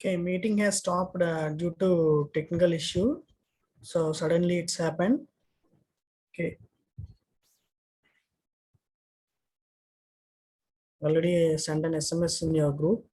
Okay, meeting has stopped due to technical issue. So suddenly it's happened. Okay. Already sent an SMS in your group.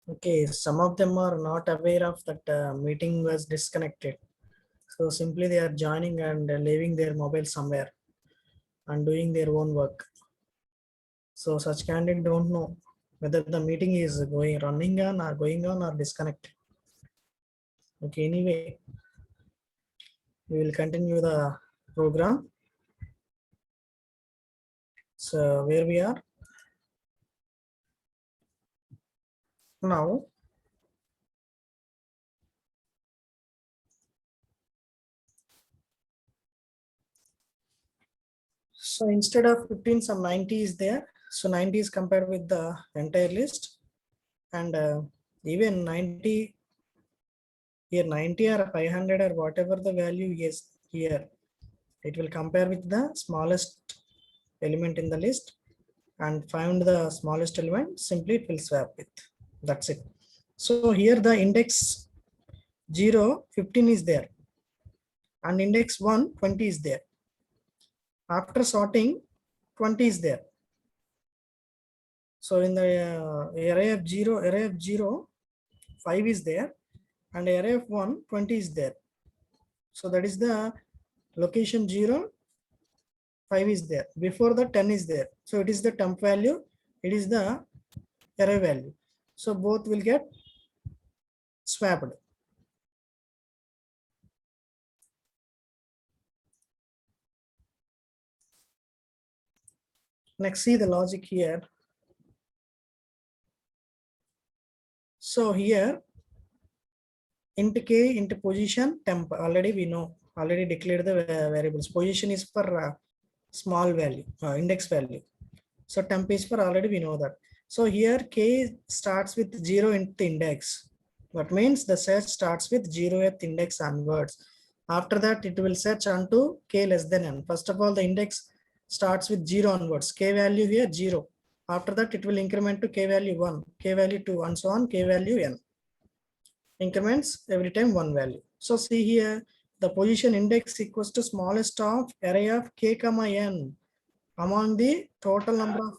Okay, some of them are not aware of that meeting was disconnected. So simply they are joining and leaving their mobile somewhere and doing their own work. So such candidate don't know whether the meeting is running on or disconnected. Okay, anyway, we will continue the program. So where we are now. So instead of 15, some 90 is there. So 90 is compared with the entire list, and even 90 here, 90 or 500 or whatever the value is here, it will compare with the smallest element in the list and find the smallest element. Simply it will swap with. That's it. So here the index 0, 15 is there, and index 1, 20 is there. After sorting, 20 is there. So in the array of 0, 5 is there, and array of 1, 20 is there. So that is the location 0, 5 is there. Before the 10 is there. So it is the temp value, it is the array value. So both will get swapped. Next, see the logic here. So here, int k into position temp, already we know, already declared the variables. Position is for small value, index value. So temp is for, already we know that. So here k starts with 0 into the index. That means the search starts with 0th index onwards. After that, it will search onto k less than n. First of all, the index starts with 0 onwards. K value here 0. After that, it will increment to k value 1, k value 2, and so on, k value n. Increments every time one value. So see here, the position index equals to smallest of array of k comma n among the total number of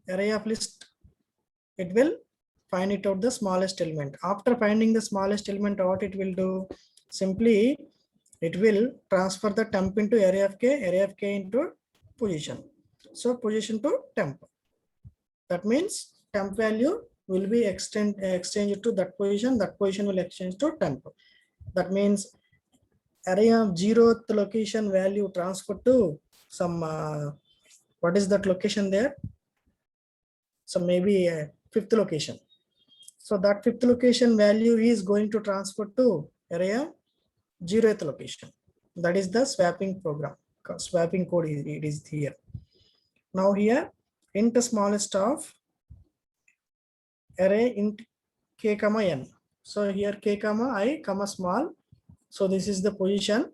array of list. It will find it out the smallest element. After finding the smallest element, what it will do? Simply, it will transfer the temp into array of k into position. So position to temp. That means temp value will be exchanged to that position will exchange to temp. That means array of 0th location value transferred to some what is that location there? So maybe 5th location. So that 5th location value is going to transfer to array of 0th location. That is the swapping program. Swapping code it is here. Now here int smallest of array int k comma n. So here k comma I comma small. So this is the position.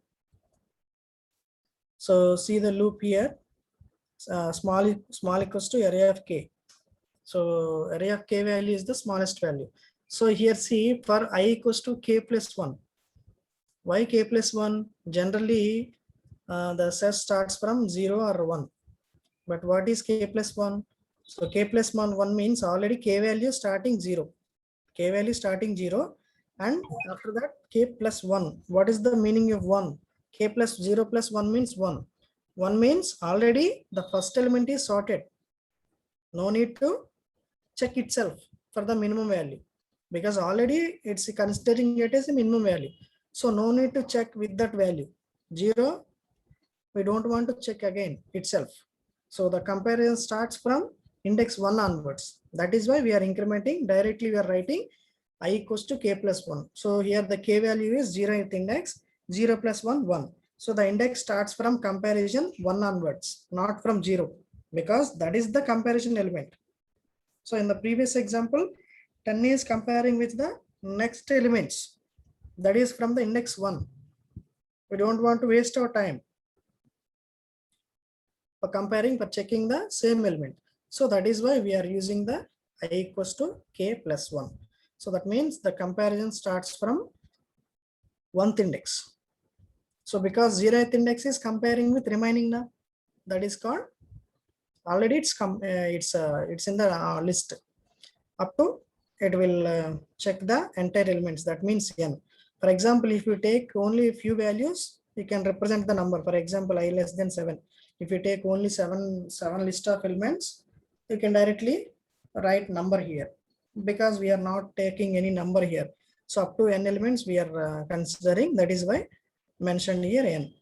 So see the loop here. Small equals to array of k. So array of k value is the smallest value. So here see for I equals to k plus 1. Why k plus 1? Generally the set starts from 0 or 1. But what is k plus 1? So k plus 1 means already k value starting 0. K value starting 0. And after that k plus 1. What is the meaning of 1? K plus 0 plus 1 means 1. 1 means already the first element is sorted. No need to check itself for the minimum value, because already it's considering it as a minimum value. So no need to check with that value. 0, we don't want to check again itself. So the comparison starts from index 1 onwards. That is why we are incrementing directly. We are writing I equals to k plus 1. So here the k value is 0th index, 0 plus 1, 1. So the index starts from comparison 1 onwards, not from 0, because that is the comparison element. So in the previous example, 10 is comparing with the next elements. That is from the index 1. We don't want to waste our time for comparing, for checking the same element. So that is why we are using the I equals to k plus 1. So that means the comparison starts from 1th index. So because 0th index is comparing with remaining now, that is called already it's in the list. Up to it will check the entire elements. That means n. For example, if you take only a few values, you can represent the number. For example, I less than 7. If you take only seven list of elements, you can directly write number here, because we are not taking any number here. So up to n elements we are considering. That is why mentioned here n.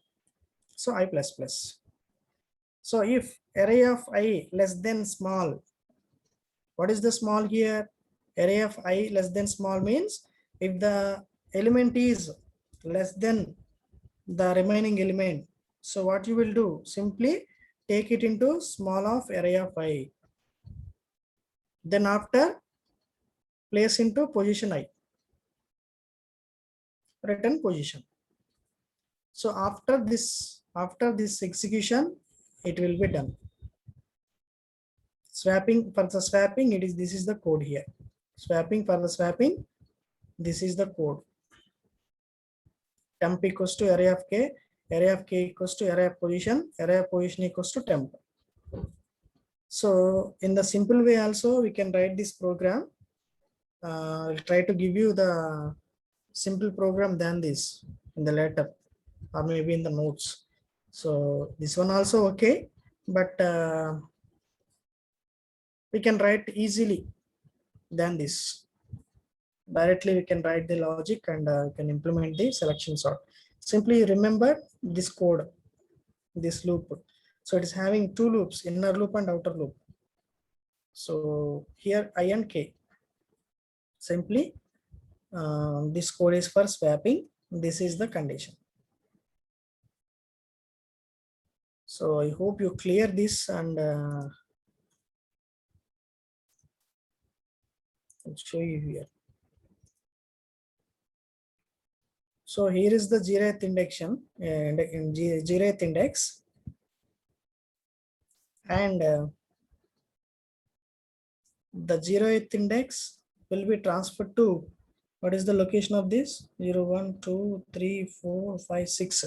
So I plus plus. So if array of I less than small, what is the small here? Array of I less than small means if the element is less than the remaining element. So what you will do? Simply take it into small of array of I. Then after, place into position I, return position. So after this execution, it will be done. Swapping, for the swapping, this is the code here. Swapping, for the swapping, this is the code. Temp equals to array of k equals to array of position equals to temp. So in the simple way also we can write this program. I'll try to give you the simple program than this in the letter or maybe in the notes. So this one also okay, but we can write easily than this. Directly we can write the logic and can implement the selection sort. Simply remember this code, this loop. So it is having two loops, inner loop and outer loop. So here I and k. Simply this code is for swapping. This is the condition. So I hope you clear this and I'll show you here. So here is the zeroth index, zeroth index, and the zeroth index will be transferred to, what is the location of this? 0, 1, 2, 3, 4, 5, 6.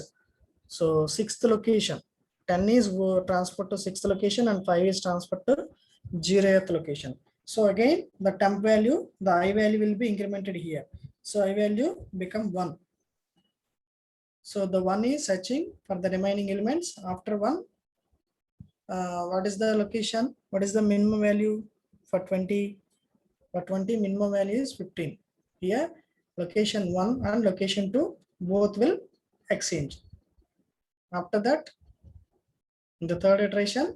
So sixth location. 10 is transferred to sixth location and 5 is transferred to 0th location. So again, the temp value, the I value will be incremented here. So I value become 1. So the 1 is searching for the remaining elements. After 1, what is the location? What is the minimum value for 20? For 20, minimum value is 15. Here, location 1 and location 2 both will exchange. After that, in the third iteration,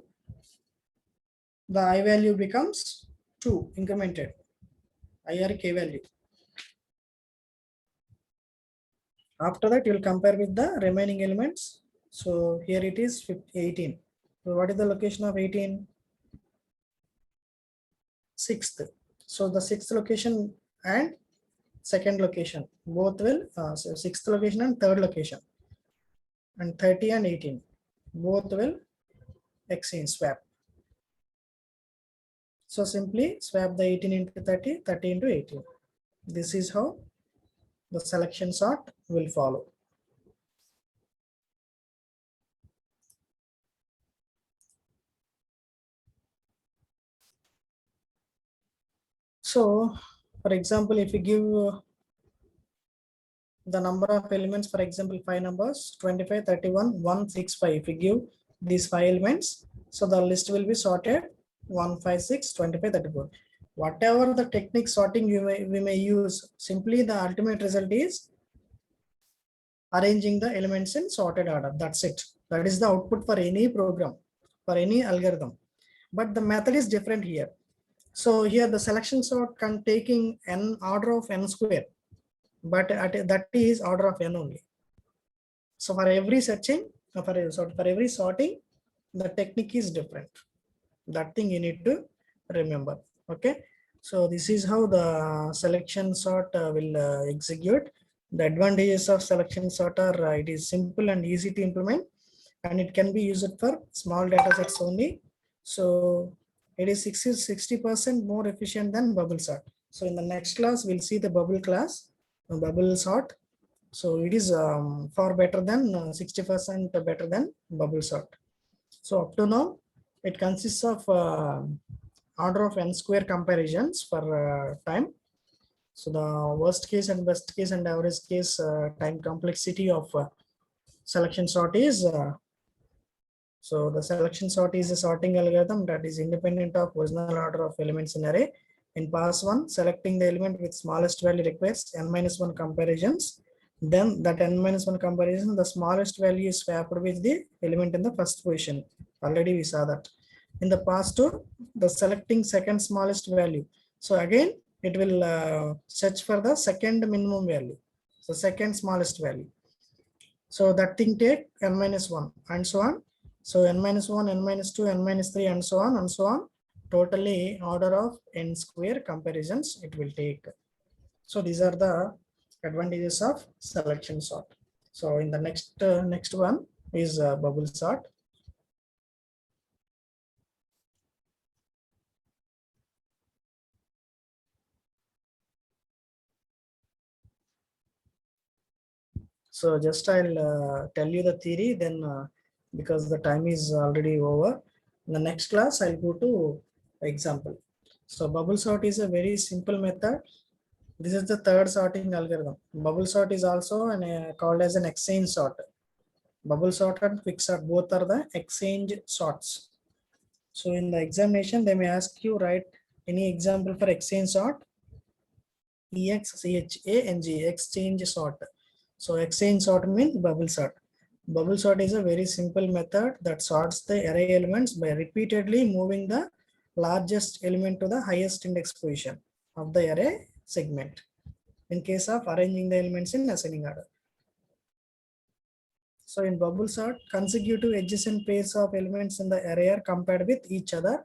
the I value becomes 2 incremented, I or k value. After that, you will compare with the remaining elements. So here it is 18. So what is the location of 18? 6th. So the 6th location and second location both will, so 6th location and third location, and 30 and 18 both will exchange, swap. So simply swap the 18 into 30, 30 into 18. This is how the selection sort will follow. So for example, if you give the number of elements, for example, 5 numbers, 25, 31, 165, if you give these 5 elements, so the list will be sorted 1, 5, 6, 25, 34. Whatever the technique sorting we may use, simply the ultimate result is arranging the elements in sorted order. That's it. That is the output for any program, for any algorithm. But the method is different here. So here the selection sort can taking n order of n square, but that is order of n only. So for every searching, for every sorting, the technique is different. That thing you need to remember. Okay. So this is how the selection sort will execute. The advantages of selection sort are it is simple and easy to implement, and it can be used for small data sets only. So it is 60% more efficient than bubble sort. So in the next class, we'll see the bubble class, bubble sort. So it is far better than 60% better than bubble sort. So up to now, it consists of order of n square comparisons for time. So the worst case and best case and average case time complexity of selection sort is so the selection sort is a sorting algorithm that is independent of original order of elements in array. In pass 1, selecting the element with smallest value requires n-1 comparisons. Then that n-1 comparison, the smallest value is swapped with the element in the first position. Already we saw that. In the pass 2, the selecting second smallest value. So again, it will search for the second minimum value. So second smallest value. So that thing take n-1 and so on. So n minus 1, n minus 2, n minus 3, and so on and so on. Totally order of n square comparisons it will take. So these are the advantages of selection sort. So in the next one is bubble sort. So just I'll tell you the theory, then because the time is already over, in the next class I'll go to example. So bubble sort is a very simple method. This is the third sorting algorithm. Bubble sort is also called as an exchange sort. Bubble sort and quick sort both are the exchange sorts. So in the examination they may ask you write any example for exchange sort. EXCHANG, exchange sort. So exchange sort means bubble sort. Bubble sort is a very simple method that sorts the array elements by repeatedly moving the largest element to the highest index position of the array segment in case of arranging the elements in ascending order. So in bubble sort, consecutive adjacent pairs of elements in the array are compared with each other.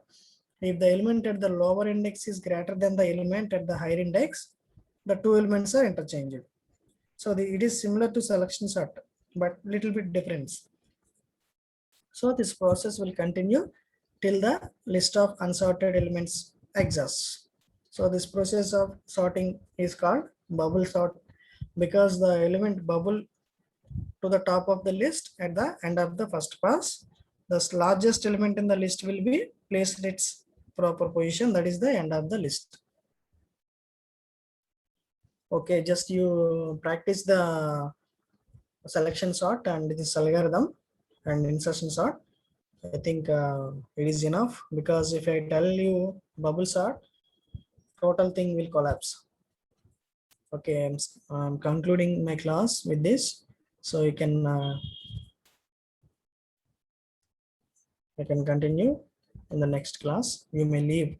If the element at the lower index is greater than the element at the higher index, the two elements are interchanged. So it is similar to selection sort, but little bit different. So this process will continue till the list of unsorted elements exhausts. So this process of sorting is called bubble sort because the element bubble to the top of the list at the end of the first pass. The largest element in the list will be placed in its proper position, that is the end of the list. Okay, just you practice the selection sort and this algorithm and insertion sort. I think it is enough because if I tell you bubble sort, total thing will collapse. Okay, I'm concluding my class with this, so you can I can continue in the next class. You may leave,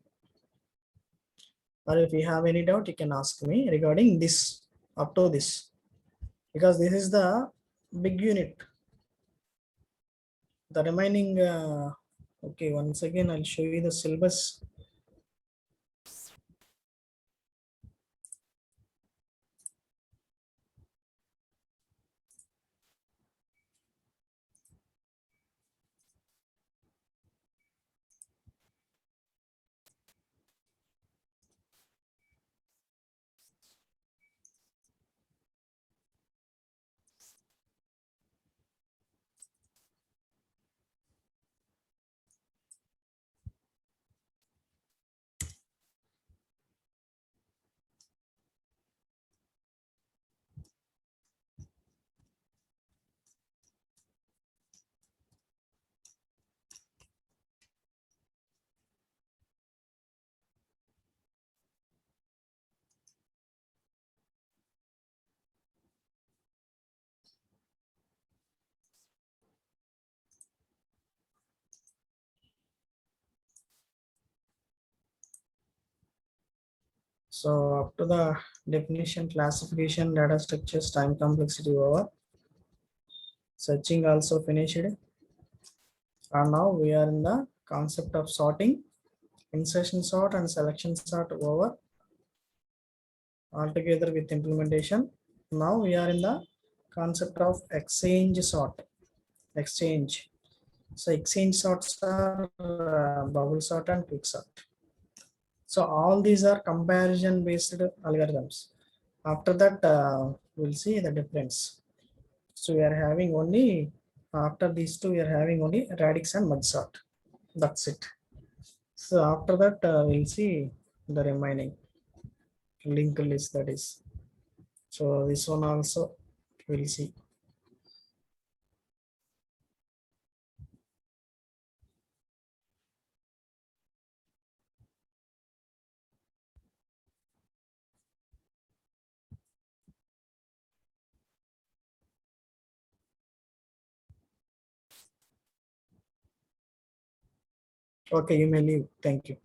or if you have any doubt, you can ask me regarding this up to this, because this is the big unit. The remaining, okay, once again, I'll show you the syllabus. So up to the definition, classification, data structures, time complexity over. Searching also finished. And now we are in the concept of sorting, insertion sort and selection sort over altogether with implementation. Now we are in the concept of exchange sort. Exchange. So exchange sorts are bubble sort and quick sort. So all these are comparison based algorithms. After that, we'll see the difference. So we are having only, after these two, we are having only radix and mud sort. That's it. So after that, we'll see the remaining linked list, that is. So this one also we'll see. Okay, you may leave. Thank you.